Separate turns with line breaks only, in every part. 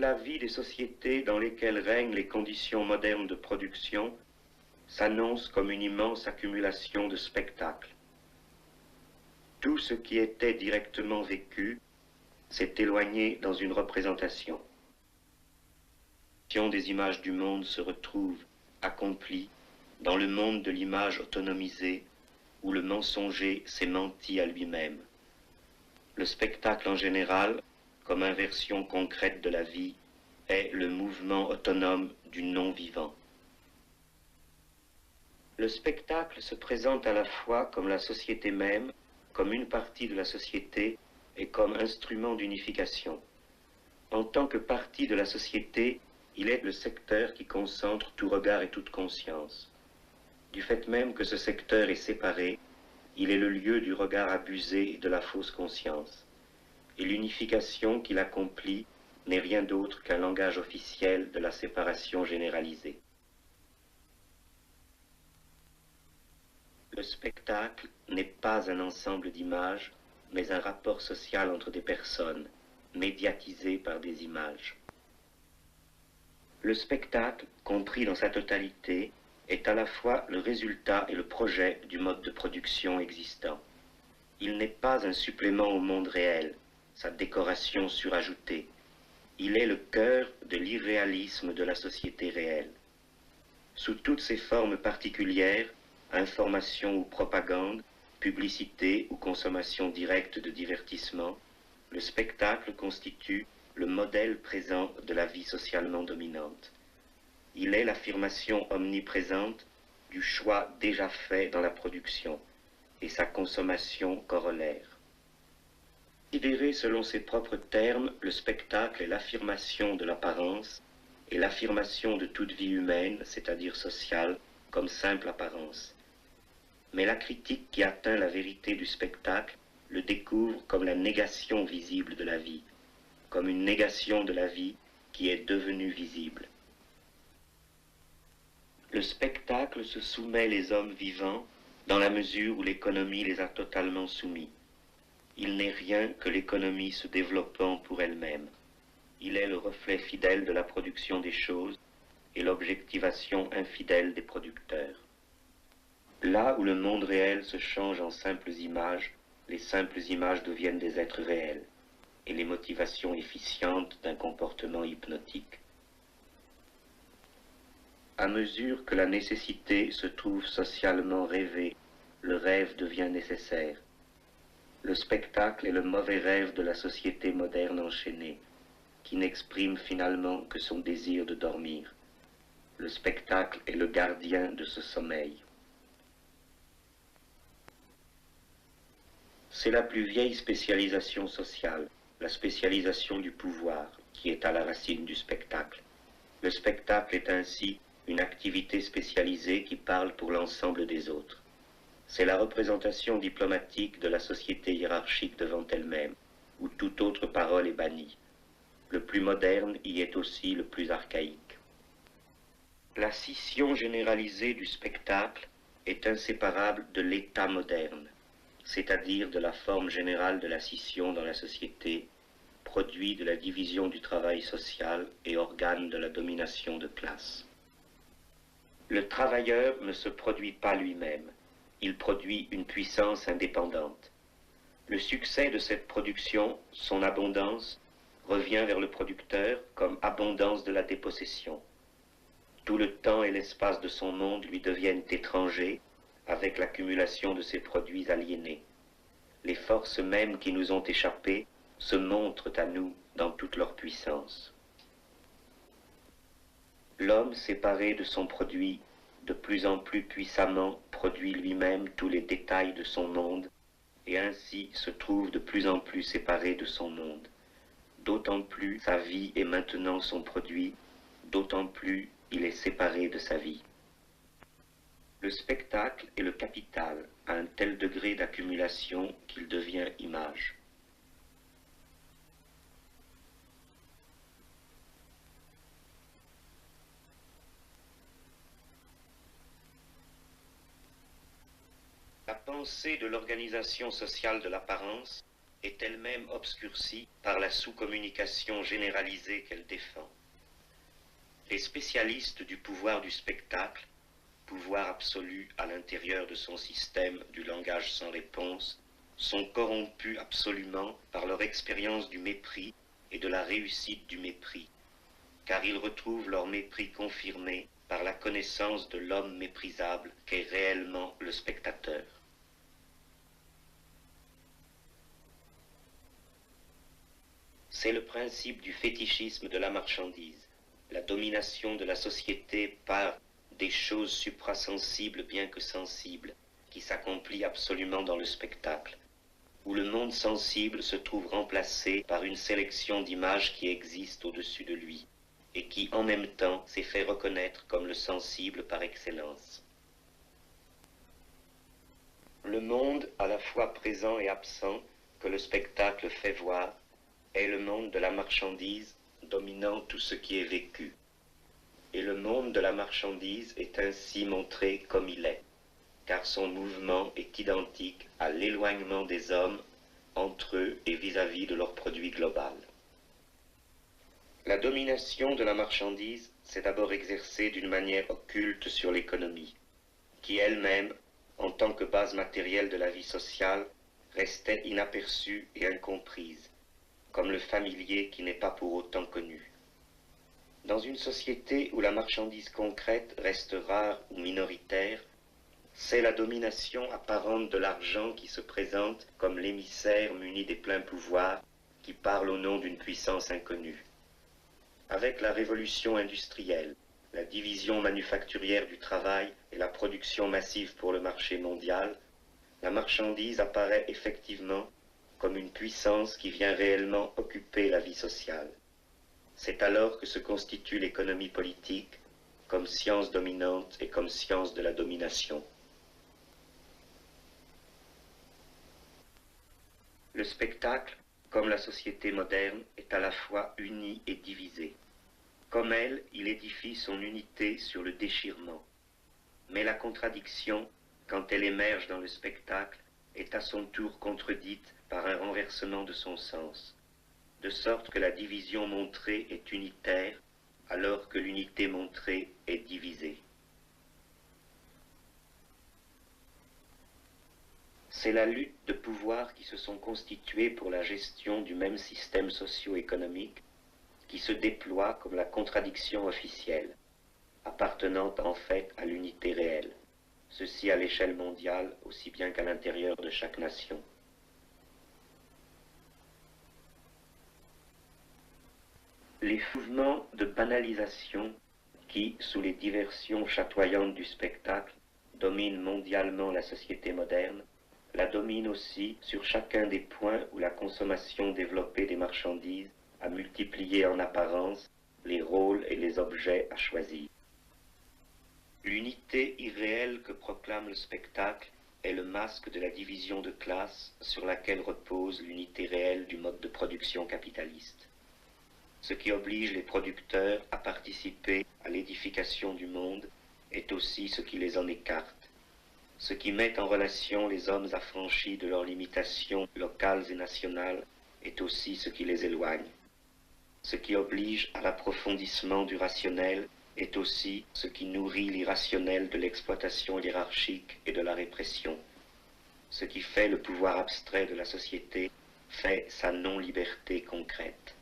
la vie des sociétés dans lesquelles règnent les conditions modernes de production s'annonce comme une immense accumulation de spectacles. Tout ce qui était directement vécu s'est éloigné dans une représentation. Des images du monde se retrouvent accomplies dans le monde de l'image autonomisée où le mensonger s'est menti à lui-même. Le spectacle en général, comme inversion concrète de la vie, est le mouvement autonome du non-vivant. Le spectacle se présente à la fois comme la société même, comme une partie de la société et comme instrument d'unification. En tant que partie de la société, il est le secteur qui concentre tout regard et toute conscience. Du fait même que ce secteur est séparé, il est le lieu du regard abusé et de la fausse conscience. Et l'unification qu'il accomplit n'est rien d'autre qu'un langage officiel de la séparation généralisée. Le spectacle n'est pas un ensemble d'images, mais un rapport social entre des personnes, médiatisé par des images. Le spectacle, compris dans sa totalité, est à la fois le résultat et le projet du mode de production existant. Il n'est pas un supplément au monde réel, sa décoration surajoutée. Il est le cœur de l'irréalisme de la société réelle. Sous toutes ses formes particulières, information ou propagande, publicité ou consommation directe de divertissement, le spectacle constitue le modèle présent de la vie socialement dominante. Il est l'affirmation omniprésente du choix déjà fait dans la production et sa consommation corollaire. Considéré selon ses propres termes, le spectacle est l'affirmation de l'apparence et l'affirmation de toute vie humaine, c'est-à-dire sociale, comme simple apparence. Mais la critique qui atteint la vérité du spectacle le découvre comme la négation visible de la vie, comme une négation de la vie qui est devenue visible. Le spectacle se soumet les hommes vivants dans la mesure où l'économie les a totalement soumis. Il n'est rien que l'économie se développant pour elle-même. Il est le reflet fidèle de la production des choses et l'objectivation infidèle des producteurs. Là où le monde réel se change en simples images, les simples images deviennent des êtres réels et les motivations efficientes d'un comportement hypnotique. À mesure que la nécessité se trouve socialement rêvée, le rêve devient nécessaire. Le spectacle est le mauvais rêve de la société moderne enchaînée, qui n'exprime finalement que son désir de dormir. Le spectacle est le gardien de ce sommeil. C'est la plus vieille spécialisation sociale, la spécialisation du pouvoir, qui est à la racine du spectacle. Le spectacle est ainsi une activité spécialisée qui parle pour l'ensemble des autres. C'est la représentation diplomatique de la société hiérarchique devant elle-même, où toute autre parole est bannie. Le plus moderne y est aussi le plus archaïque. La scission généralisée du spectacle est inséparable de l'état moderne, c'est-à-dire de la forme générale de la scission dans la société, produit de la division du travail social et organe de la domination de classe. Le travailleur ne se produit pas lui-même, il produit une puissance indépendante. Le succès de cette production, son abondance, revient vers le producteur comme abondance de la dépossession. Tout le temps et l'espace de son monde lui deviennent étrangers avec l'accumulation de ses produits aliénés. Les forces mêmes qui nous ont échappé se montrent à nous dans toute leur puissance. L'homme séparé de son produit, de plus en plus puissamment produit lui-même tous les détails de son monde, et ainsi se trouve de plus en plus séparé de son monde. D'autant plus sa vie est maintenant son produit, d'autant plus il est séparé de sa vie. Le spectacle est le capital à un tel degré d'accumulation qu'il devient image. La pensée de l'organisation sociale de l'apparence est elle-même obscurcie par la sous-communication généralisée qu'elle défend. Les spécialistes du pouvoir du spectacle, pouvoir absolu à l'intérieur de son système du langage sans réponse, sont corrompus absolument par leur expérience du mépris et de la réussite du mépris, car ils retrouvent leur mépris confirmé par la connaissance de l'homme méprisable qu'est réellement le spectateur. C'est le principe du fétichisme de la marchandise, la domination de la société par des choses suprasensibles bien que sensibles, qui s'accomplit absolument dans le spectacle, où le monde sensible se trouve remplacé par une sélection d'images qui existent au-dessus de lui, et qui en même temps s'est fait reconnaître comme le sensible par excellence. Le monde à la fois présent et absent que le spectacle fait voir est le monde de la marchandise dominant tout ce qui est vécu. Et le monde de la marchandise est ainsi montré comme il est, car son mouvement est identique à l'éloignement des hommes entre eux et vis-à-vis de leur produit global. La domination de la marchandise s'est d'abord exercée d'une manière occulte sur l'économie, qui elle-même, en tant que base matérielle de la vie sociale, restait inaperçue et incomprise, comme le familier qui n'est pas pour autant connu. Dans une société où la marchandise concrète reste rare ou minoritaire, c'est la domination apparente de l'argent qui se présente comme l'émissaire muni des pleins pouvoirs qui parle au nom d'une puissance inconnue. Avec la révolution industrielle, la division manufacturière du travail et la production massive pour le marché mondial, la marchandise apparaît effectivement comme une puissance qui vient réellement occuper la vie sociale. C'est alors que se constitue l'économie politique comme science dominante et comme science de la domination. Le spectacle, comme la société moderne, est à la fois uni et divisé. Comme elle, il édifie son unité sur le déchirement. Mais la contradiction, quand elle émerge dans le spectacle, est à son tour contredite par un renversement de son sens, de sorte que la division montrée est unitaire, alors que l'unité montrée est divisée. C'est la lutte de pouvoirs qui se sont constitués pour la gestion du même système socio-économique qui se déploie comme la contradiction officielle, appartenant en fait à l'unité réelle, ceci à l'échelle mondiale aussi bien qu'à l'intérieur de chaque nation. Les mouvements de banalisation qui, sous les diversions chatoyantes du spectacle, dominent mondialement la société moderne, la dominent aussi sur chacun des points où la consommation développée des marchandises a multiplié en apparence les rôles et les objets à choisir. L'unité irréelle que proclame le spectacle est le masque de la division de classe sur laquelle repose l'unité réelle du mode de production capitaliste. Ce qui oblige les producteurs à participer à l'édification du monde est aussi ce qui les en écarte. Ce qui met en relation les hommes affranchis de leurs limitations locales et nationales est aussi ce qui les éloigne. Ce qui oblige à l'approfondissement du rationnel est aussi ce qui nourrit l'irrationnel de l'exploitation hiérarchique et de la répression. Ce qui fait le pouvoir abstrait de la société fait sa non-liberté concrète.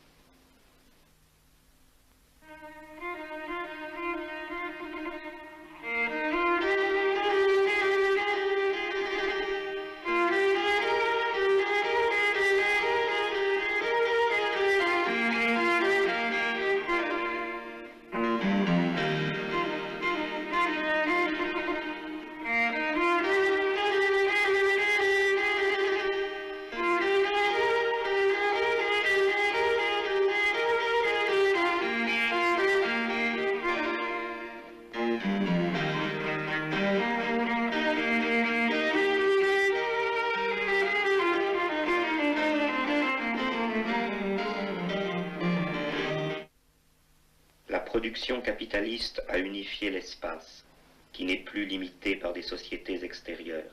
La production capitaliste a unifié l'espace, qui n'est plus limité par des sociétés extérieures.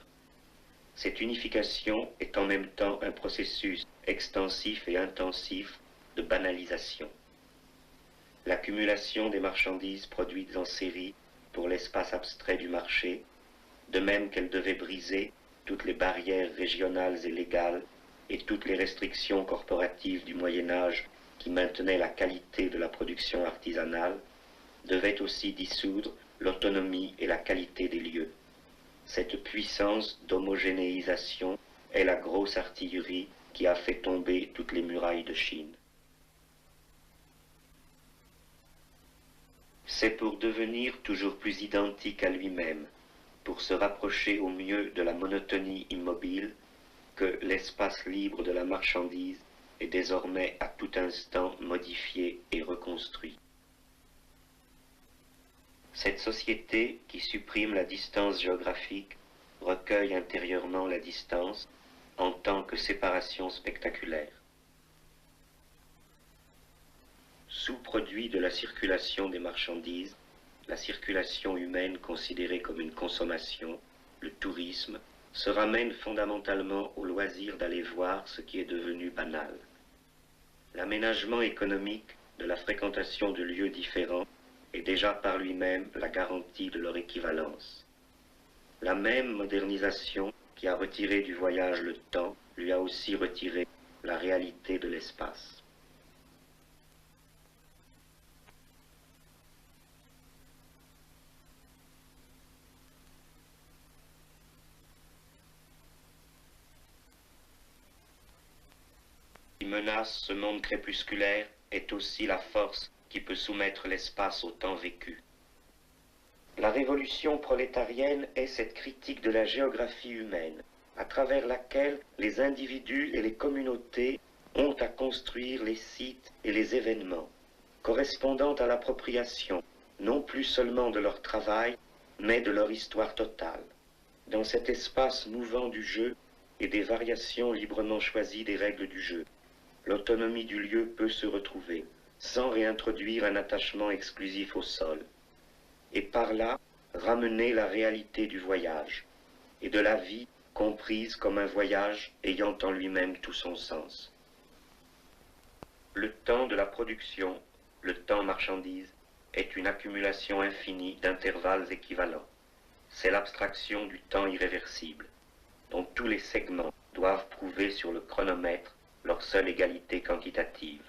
Cette unification est en même temps un processus extensif et intensif de banalisation. L'accumulation des marchandises produites en série pour l'espace abstrait du marché, de même qu'elle devait briser toutes les barrières régionales et légales et toutes les restrictions corporatives du Moyen Âge qui maintenaient la qualité de la production artisanale, devait aussi dissoudre l'autonomie et la qualité des lieux. Cette puissance d'homogénéisation est la grosse artillerie qui a fait tomber toutes les murailles de Chine. C'est pour devenir toujours plus identique à lui-même, pour se rapprocher au mieux de la monotonie immobile, que l'espace libre de la marchandise est désormais à tout instant modifié et reconstruit. Cette société qui supprime la distance géographique recueille intérieurement la distance en tant que séparation spectaculaire. Sous-produit de la circulation des marchandises, la circulation humaine considérée comme une consommation, le tourisme, se ramène fondamentalement au loisir d'aller voir ce qui est devenu banal. L'aménagement économique de la fréquentation de lieux différents est déjà par lui-même la garantie de leur équivalence. La même modernisation qui a retiré du voyage le temps lui a aussi retiré la réalité de l'espace. Ce qui menace ce monde crépusculaire est aussi la force qui peut soumettre l'espace au temps vécu. La révolution prolétarienne est cette critique de la géographie humaine, à travers laquelle les individus et les communautés ont à construire les sites et les événements, correspondant à l'appropriation, non plus seulement de leur travail, mais de leur histoire totale. Dans cet espace mouvant du jeu et des variations librement choisies des règles du jeu, l'autonomie du lieu peut se retrouver, sans réintroduire un attachement exclusif au sol, et par là ramener la réalité du voyage, et de la vie comprise comme un voyage ayant en lui-même tout son sens. Le temps de la production, le temps marchandise, est une accumulation infinie d'intervalles équivalents. C'est l'abstraction du temps irréversible, dont tous les segments doivent prouver sur le chronomètre leur seule égalité quantitative.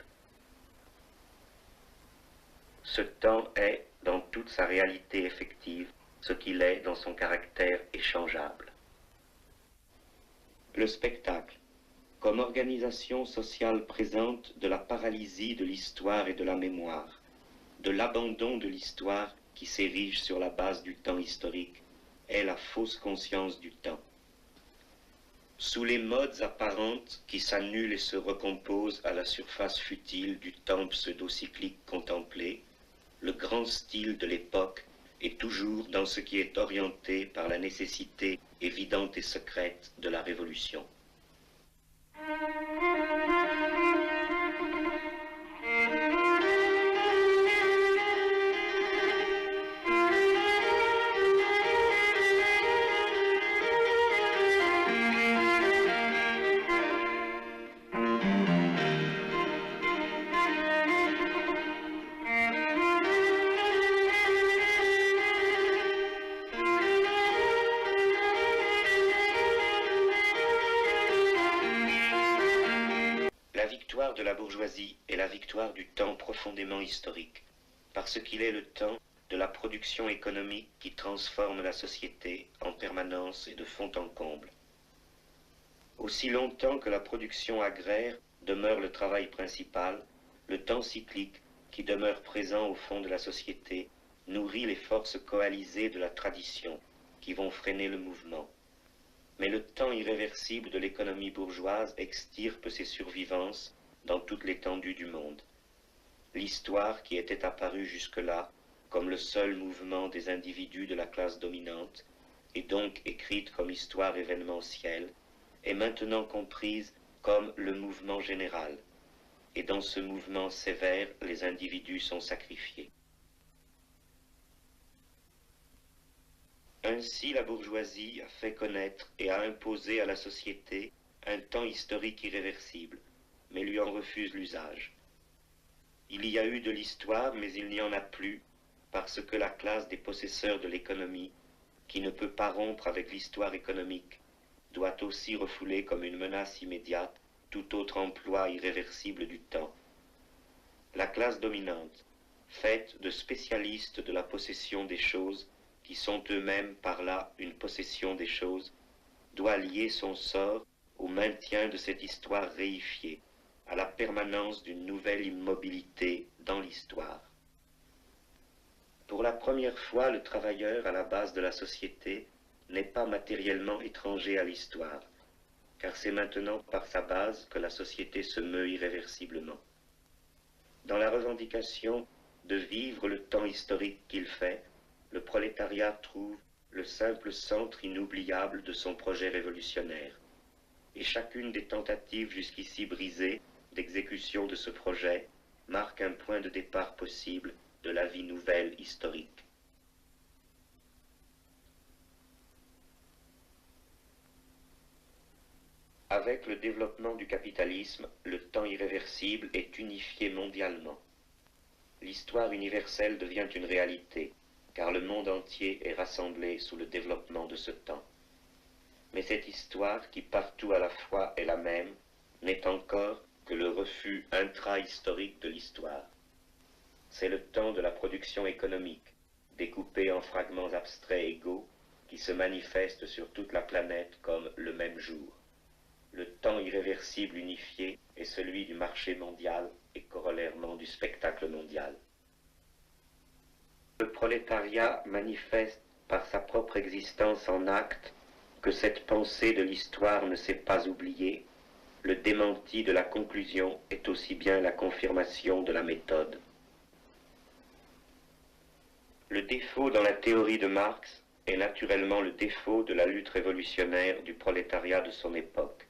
Ce temps est, dans toute sa réalité effective, ce qu'il est dans son caractère échangeable. Le spectacle, comme organisation sociale présente de la paralysie de l'histoire et de la mémoire, de l'abandon de l'histoire qui s'érige sur la base du temps historique, est la fausse conscience du temps. Sous les modes apparentes qui s'annulent et se recomposent à la surface futile du temps pseudo-cyclique contemplé, le grand style de l'époque est toujours dans ce qui est orienté par la nécessité évidente et secrète de la révolution. La victoire de la bourgeoisie est la victoire du temps profondément historique, parce qu'il est le temps de la production économique qui transforme la société en permanence et de fond en comble. Aussi longtemps que la production agraire demeure le travail principal, le temps cyclique, qui demeure présent au fond de la société, nourrit les forces coalisées de la tradition, qui vont freiner le mouvement. Mais le temps irréversible de l'économie bourgeoise extirpe ses survivances dans toute l'étendue du monde. L'histoire qui était apparue jusque-là comme le seul mouvement des individus de la classe dominante, et donc écrite comme histoire événementielle, est maintenant comprise comme le mouvement général, et dans ce mouvement sévère, les individus sont sacrifiés. Ainsi, la bourgeoisie a fait connaître et a imposé à la société un temps historique irréversible, mais lui en refuse l'usage. Il y a eu de l'histoire, mais il n'y en a plus, parce que la classe des possesseurs de l'économie, qui ne peut pas rompre avec l'histoire économique, doit aussi refouler comme une menace immédiate tout autre emploi irréversible du temps. La classe dominante, faite de spécialistes de la possession des choses, qui sont eux-mêmes par là une possession des choses, doit lier son sort au maintien de cette histoire réifiée, à la permanence d'une nouvelle immobilité dans l'histoire. Pour la première fois, le travailleur à la base de la société n'est pas matériellement étranger à l'histoire, car c'est maintenant par sa base que la société se meut irréversiblement. Dans la revendication de vivre le temps historique qu'il fait, le prolétariat trouve le simple centre inoubliable de son projet révolutionnaire. Et chacune des tentatives jusqu'ici brisées d'exécution de ce projet marque un point de départ possible de la vie nouvelle historique. Avec le développement du capitalisme, le temps irréversible est unifié mondialement. L'histoire universelle devient une réalité, car le monde entier est rassemblé sous le développement de ce temps. Mais cette histoire, qui partout à la fois est la même, n'est encore que le refus intra-historique de l'histoire. C'est le temps de la production économique, découpé en fragments abstraits égaux, qui se manifeste sur toute la planète comme le même jour. Le temps irréversible unifié est celui du marché mondial et corollairement du spectacle mondial. Le prolétariat manifeste par sa propre existence en acte que cette pensée de l'histoire ne s'est pas oubliée. Le démenti de la conclusion est aussi bien la confirmation de la méthode. Le défaut dans la théorie de Marx est naturellement le défaut de la lutte révolutionnaire du prolétariat de son époque.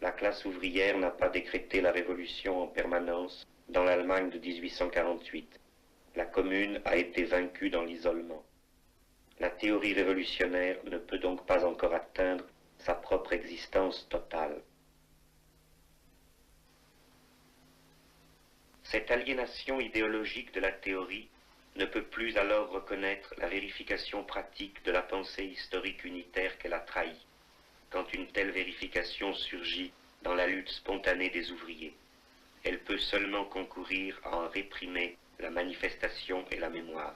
La classe ouvrière n'a pas décrété la révolution en permanence dans l'Allemagne de 1848. La commune a été vaincue dans l'isolement. La théorie révolutionnaire ne peut donc pas encore atteindre sa propre existence totale. Cette aliénation idéologique de la théorie ne peut plus alors reconnaître la vérification pratique de la pensée historique unitaire qu'elle a trahie, quand une telle vérification surgit dans la lutte spontanée des ouvriers. Elle peut seulement concourir à en réprimer la manifestation et la mémoire.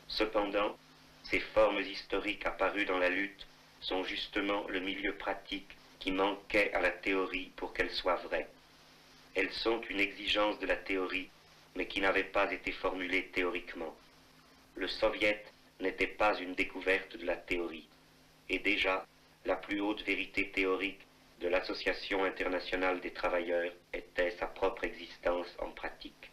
Cependant, ces formes historiques apparues dans la lutte sont justement le milieu pratique qui manquait à la théorie pour qu'elle soit vraie. Elles sont une exigence de la théorie, mais qui n'avait pas été formulée théoriquement. Le soviet n'était pas une découverte de la théorie, et déjà, la plus haute vérité théorique de l'Association internationale des travailleurs était sa propre existence en pratique.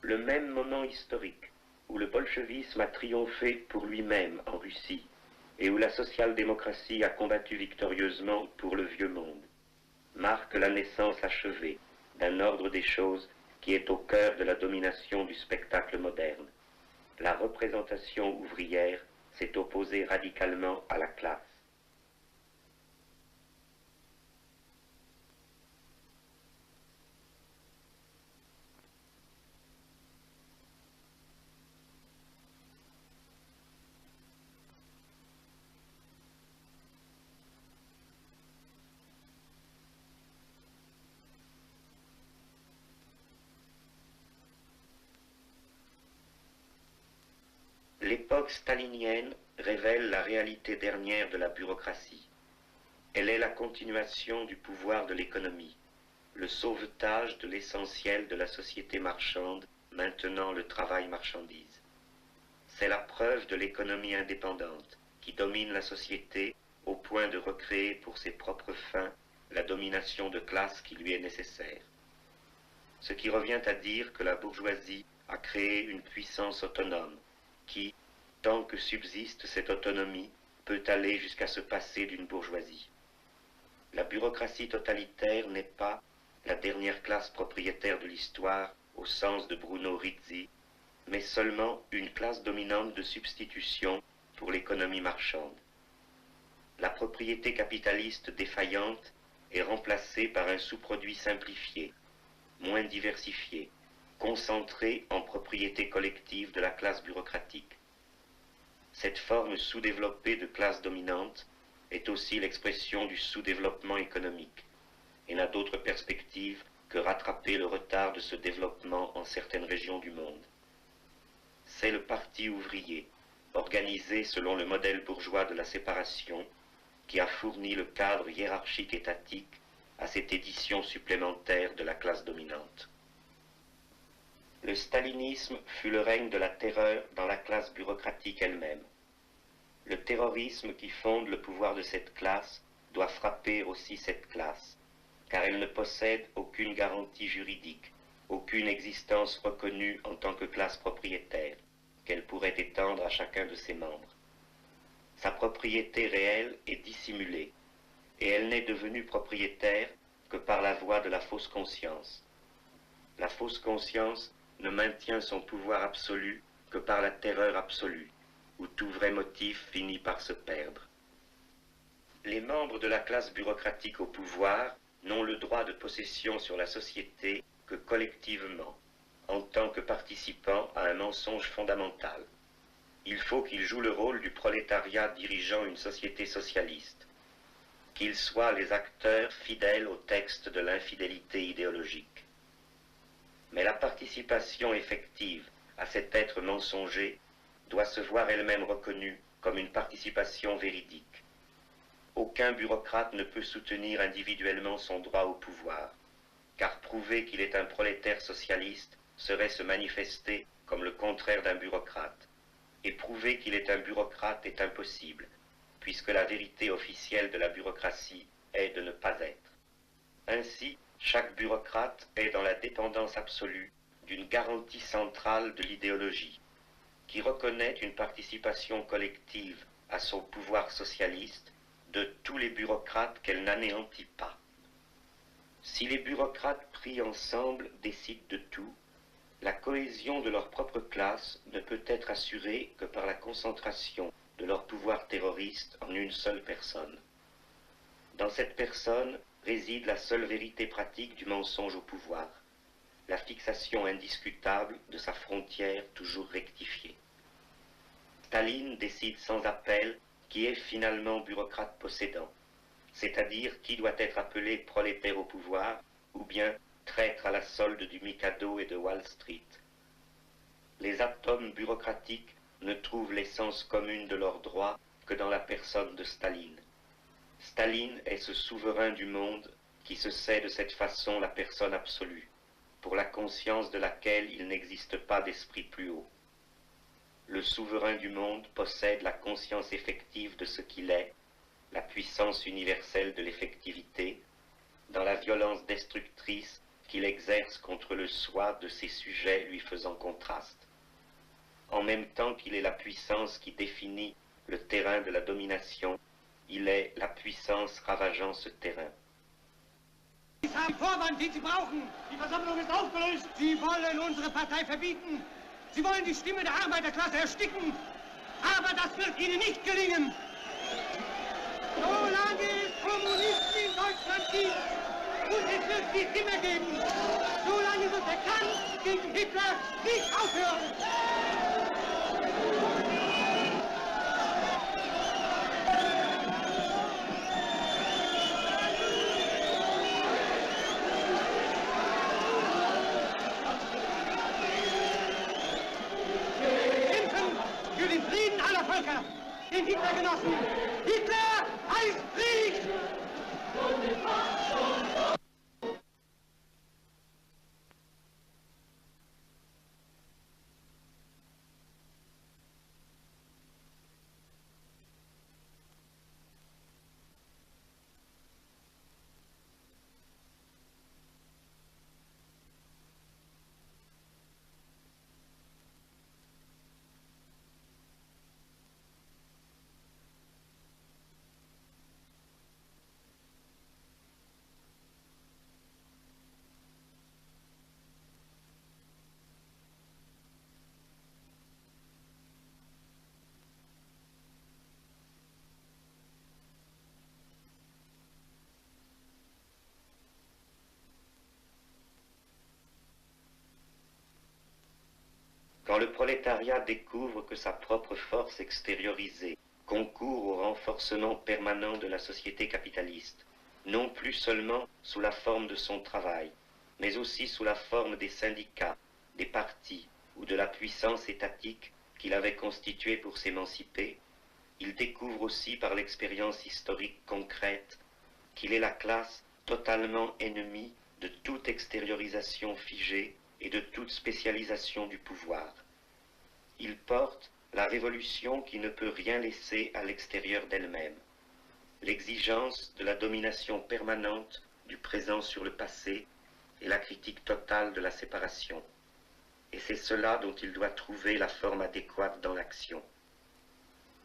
Le même moment historique où le bolchevisme a triomphé pour lui-même en Russie et où la social-démocratie a combattu victorieusement pour le vieux monde, marque la naissance achevée d'un ordre des choses qui est au cœur de la domination du spectacle moderne. La représentation ouvrière s'est opposée radicalement à la classe. l'époque stalinienne révèle la réalité dernière de la bureaucratie. Elle est la continuation du pouvoir de l'économie, le sauvetage de l'essentiel de la société marchande, maintenant le travail marchandise. C'est la preuve de l'économie indépendante qui domine la société au point de recréer pour ses propres fins la domination de classe qui lui est nécessaire. Ce qui revient à dire que la bourgeoisie a créé une puissance autonome qui, tant que subsiste cette autonomie, peut aller jusqu'à se passer d'une bourgeoisie. La bureaucratie totalitaire n'est pas la dernière classe propriétaire de l'histoire au sens de Bruno Rizzi, mais seulement une classe dominante de substitution pour l'économie marchande. La propriété capitaliste défaillante est remplacée par un sous-produit simplifié, moins diversifié, concentré en propriété collective de la classe bureaucratique. Cette forme sous-développée de classe dominante est aussi l'expression du sous-développement économique et n'a d'autre perspective que rattraper le retard de ce développement en certaines régions du monde. C'est le parti ouvrier, organisé selon le modèle bourgeois de la séparation, qui a fourni le cadre hiérarchique étatique à cette édition supplémentaire de la classe dominante. Le stalinisme fut le règne de la terreur dans la classe bureaucratique elle-même. Le terrorisme qui fonde le pouvoir de cette classe doit frapper aussi cette classe, car elle ne possède aucune garantie juridique, aucune existence reconnue en tant que classe propriétaire, qu'elle pourrait étendre à chacun de ses membres. Sa propriété réelle est dissimulée, et elle n'est devenue propriétaire que par la voie de la fausse conscience. La fausse conscience ne maintient son pouvoir absolu que par la terreur absolue, où tout vrai motif finit par se perdre. Les membres de la classe bureaucratique au pouvoir n'ont le droit de possession sur la société que collectivement, en tant que participants à un mensonge fondamental. Il faut qu'ils jouent le rôle du prolétariat dirigeant une société socialiste, qu'ils soient les acteurs fidèles au texte de l'infidélité idéologique. Mais la participation effective à cet être mensonger doit se voir elle-même reconnue comme une participation véridique. Aucun bureaucrate ne peut soutenir individuellement son droit au pouvoir, car prouver qu'il est un prolétaire socialiste serait se manifester comme le contraire d'un bureaucrate, et prouver qu'il est un bureaucrate est impossible, puisque la vérité officielle de la bureaucratie est de ne pas être. Ainsi, chaque bureaucrate est dans la dépendance absolue d'une garantie centrale de l'idéologie, qui reconnaît une participation collective à son pouvoir socialiste de tous les bureaucrates qu'elle n'anéantit pas. Si les bureaucrates pris ensemble décident de tout, la cohésion de leur propre classe ne peut être assurée que par la concentration de leur pouvoir terroriste en une seule personne. Dans cette personne réside la seule vérité pratique du mensonge au pouvoir, la fixation indiscutable de sa frontière toujours rectifiée. Staline décide sans appel qui est finalement bureaucrate possédant, c'est-à-dire qui doit être appelé prolétaire au pouvoir ou bien traître à la solde du Mikado et de Wall Street. Les atomes bureaucratiques ne trouvent l'essence commune de leurs droits que dans la personne de Staline. Staline est ce souverain du monde qui se sait de cette façon la personne absolue, pour la conscience de laquelle il n'existe pas d'esprit plus haut. Le souverain du monde possède la conscience effective de ce qu'il est, la puissance universelle de l'effectivité, dans la violence destructrice qu'il exerce contre le soi de ses sujets lui faisant contraste. En même temps qu'il est la puissance qui définit le terrain de la domination, il est la puissance ravageant ce terrain.
Sie haben Vorwand, den Sie brauchen. Die Versammlung ist aufgelöst. Sie wollen unsere Partei verbieten. Sie wollen die Stimme der Arbeiterklasse ersticken. Aber das wird Ihnen nicht gelingen. Solange es Kommunisten in Deutschland gibt, und es wird sie immer geben, solange wird der Kampf gegen Hitler nicht aufhören. Für den Frieden Hitlergenossen! Hitler heißt Krieg!
Quand le prolétariat découvre que sa propre force extériorisée concourt au renforcement permanent de la société capitaliste, non plus seulement sous la forme de son travail, mais aussi sous la forme des syndicats, des partis ou de la puissance étatique qu'il avait constituée pour s'émanciper, il découvre aussi par l'expérience historique concrète qu'il est la classe totalement ennemie de toute extériorisation figée et de toute spécialisation du pouvoir. Il porte la révolution qui ne peut rien laisser à l'extérieur d'elle-même, l'exigence de la domination permanente du présent sur le passé et la critique totale de la séparation. Et c'est cela dont il doit trouver la forme adéquate dans l'action.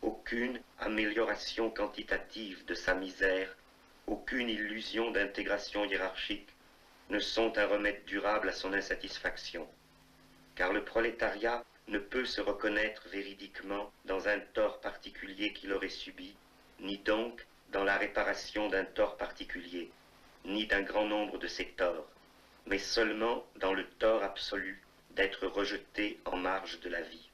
Aucune amélioration quantitative de sa misère, aucune illusion d'intégration hiérarchique ne sont un remède durable à son insatisfaction, car le prolétariat ne peut se reconnaître véridiquement dans un tort particulier qu'il aurait subi, ni donc dans la réparation d'un tort particulier, ni d'un grand nombre de ses torts, mais seulement dans le tort absolu d'être rejeté en marge de la vie.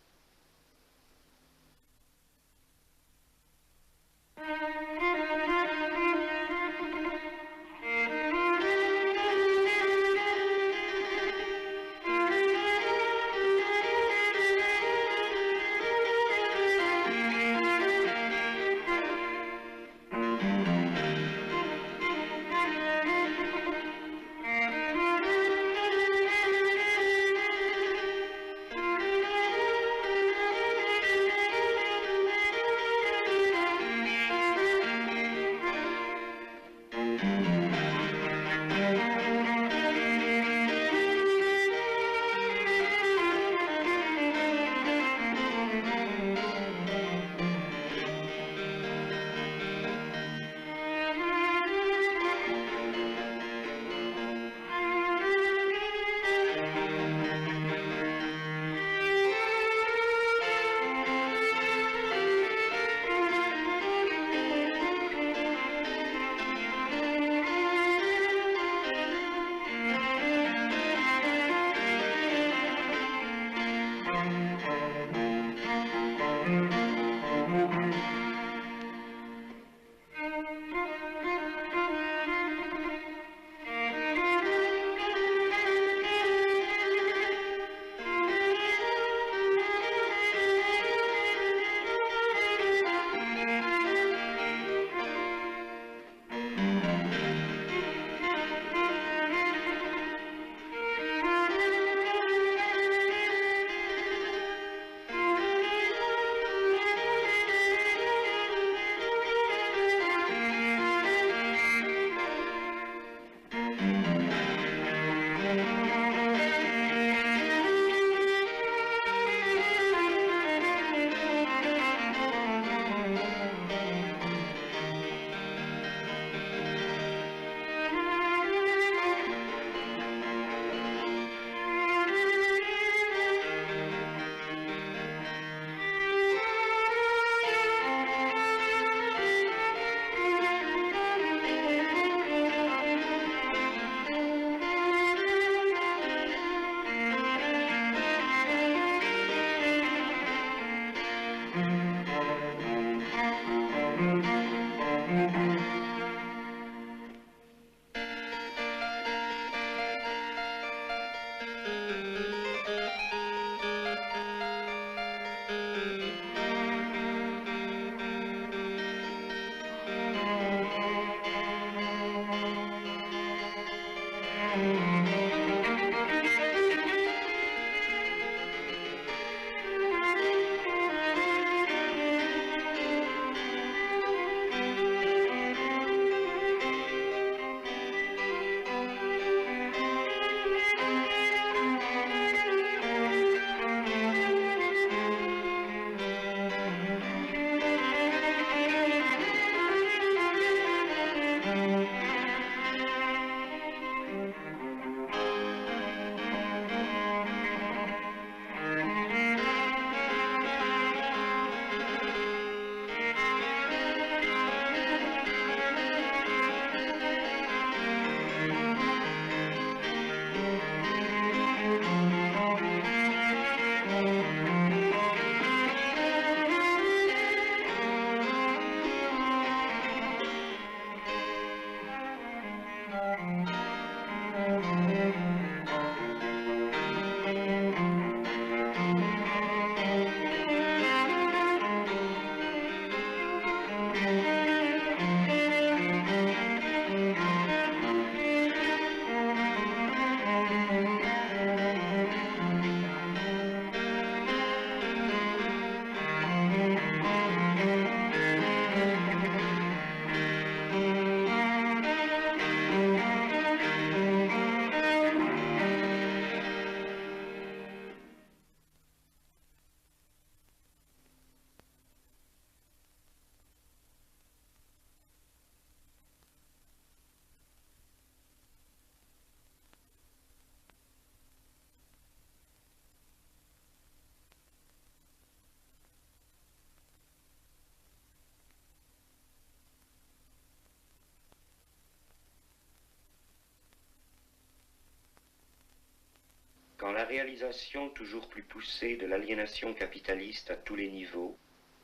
Quand la réalisation toujours plus poussée de l'aliénation capitaliste à tous les niveaux,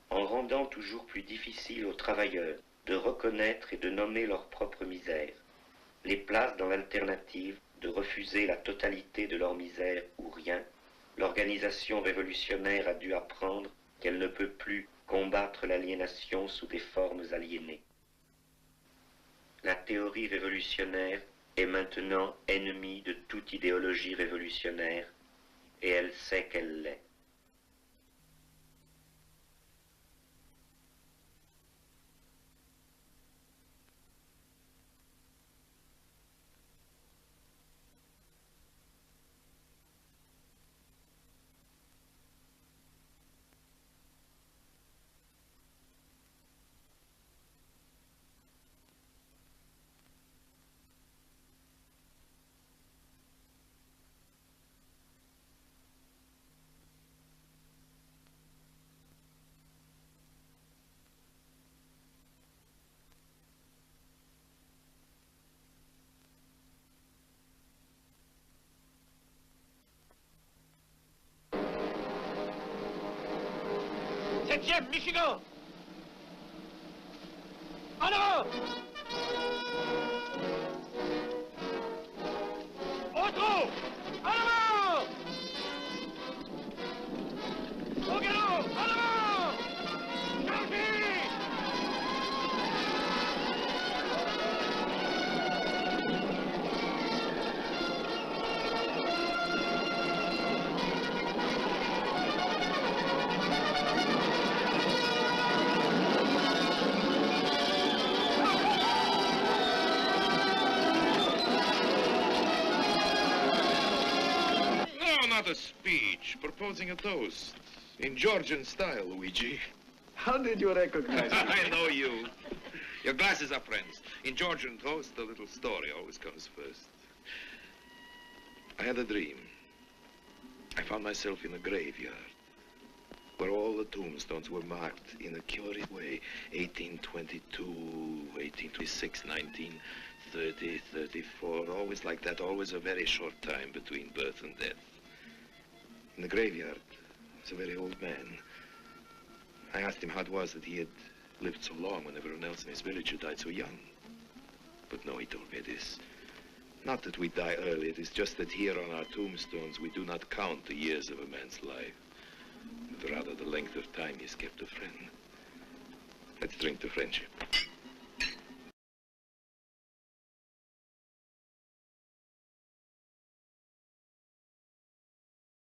en rendant toujours plus difficile aux travailleurs de reconnaître et de nommer leur propre misère, les place dans l'alternative de refuser la totalité de leur misère ou rien, l'organisation révolutionnaire a dû apprendre qu'elle ne peut plus combattre l'aliénation sous des formes aliénées. La théorie révolutionnaire est maintenant ennemie de toute idéologie révolutionnaire, et elle sait qu'elle l'est.
Septième, Michigan! En avant! Au trot! En avant! Au galop! En avant! Chargez!
Not a speech, proposing a toast. In Georgian style, Luigi.
How did you recognize me?
I know you. Your glasses are friends. In Georgian toast, the little story always comes first. I had a dream. I found myself in a graveyard where all the tombstones were marked in a curious way. 1822, 1826, 1930, 34, always like that, always a very short time between birth and death. In the graveyard was a very old man. I asked him how it was that he had lived so long when everyone else in his village had died so young. But no, he told me this. Not that we die early, it is just that here on our tombstones we do not count the years of a man's life, but rather the length of time he has kept a friend. Let's drink to friendship.